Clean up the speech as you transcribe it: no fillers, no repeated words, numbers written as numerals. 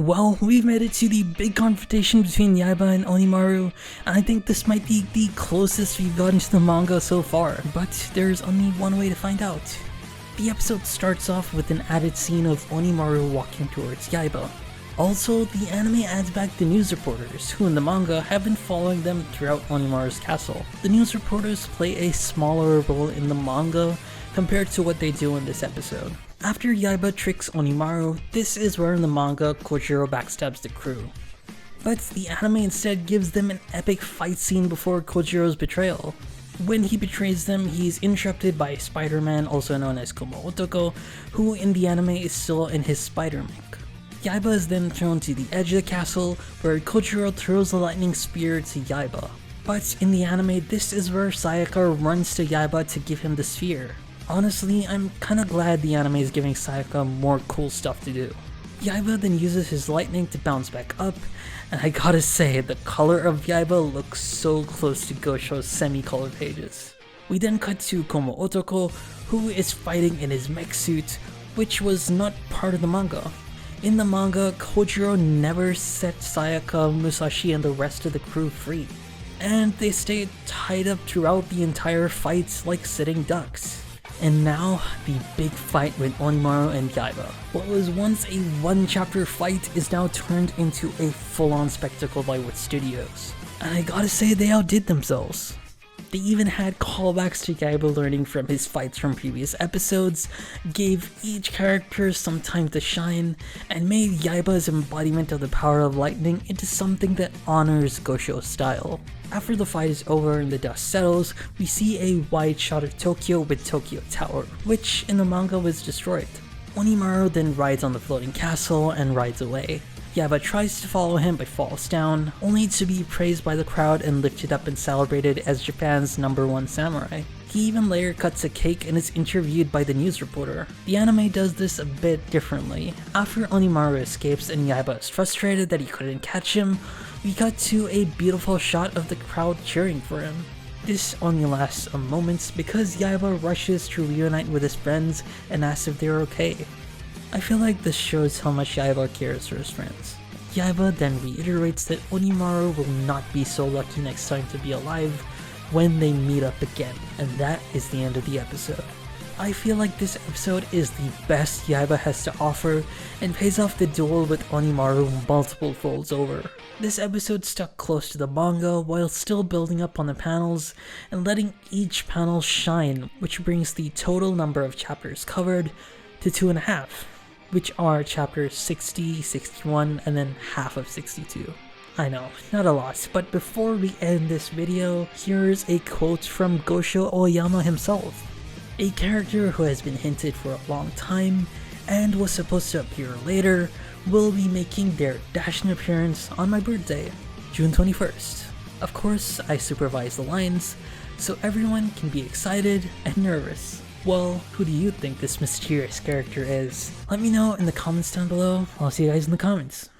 Well, we've made it to the big confrontation between Yaiba and Onimaru, and I think this might be the closest we've gotten to the manga so far, but there's only one way to find out. The episode starts off with an added scene of Onimaru walking towards Yaiba. Also, the anime adds back the news reporters, who in the manga have been following them throughout Onimaru's castle. The news reporters play a smaller role in the manga compared to what they do in this episode. After Yaiba tricks Onimaru, this is where in the manga Kojiro backstabs the crew. But the anime instead gives them an epic fight scene before Kojiro's betrayal. When he betrays them, he's interrupted by Spider-Man, also known as Komo Otoko, who in the anime is still in his spider-mink. Yaiba is then thrown to the edge of the castle, where Kojiro throws a lightning spear to Yaiba. But in the anime, this is where Sayaka runs to Yaiba to give him the sphere. Honestly, I'm kinda glad the anime is giving Sayaka more cool stuff to do. Yaiba then uses his lightning to bounce back up, and I gotta say, the color of Yaiba looks so close to Gosho's semi-color pages. We then cut to Komo Otoko, who is fighting in his mech suit, which was not part of the manga. In the manga, Kojiro never set Sayaka, Musashi, and the rest of the crew free, and they stayed tied up throughout the entire fight like sitting ducks. And now, the big fight with Onimaru and Yaiba. What was once a one-chapter fight is now turned into a full-on spectacle by Wit Studios. And I gotta say, they outdid themselves. They even had callbacks to Yaiba learning from his fights from previous episodes, gave each character some time to shine, and made Yaiba's embodiment of the power of lightning into something that honors Gosho's style. After the fight is over and the dust settles, we see a wide shot of Tokyo with Tokyo Tower, which in the manga was destroyed. Onimaru then rides on the floating castle and rides away. Yaiba tries to follow him but falls down, only to be praised by the crowd and lifted up and celebrated as Japan's #1 samurai. He even later cuts a cake and is interviewed by the news reporter. The anime does this a bit differently. After Onimaru escapes and Yaiba is frustrated that he couldn't catch him, we cut to a beautiful shot of the crowd cheering for him. This only lasts a moment because Yaiba rushes to reunite with his friends and asks if they're okay. I feel like this shows how much Yaiba cares for his friends. Yaiba then reiterates that Onimaru will not be so lucky next time to be alive when they meet up again, and that is the end of the episode. I feel like this episode is the best Yaiba has to offer and pays off the duel with Onimaru multiple folds over. This episode stuck close to the manga while still building up on the panels and letting each panel shine, which brings the total number of chapters covered to 2.5, which are chapters 60, 61, and then half of 62. I know, not a lot, but before we end this video, here's a quote from Gosho Oyama himself. A character who has been hinted for a long time and was supposed to appear later will be making their dashing appearance on my birthday, June 21st. Of course, I supervise the lines, so everyone can be excited and nervous. Well, who do you think this mysterious character is? Let me know in the comments down below. I'll see you guys in the comments.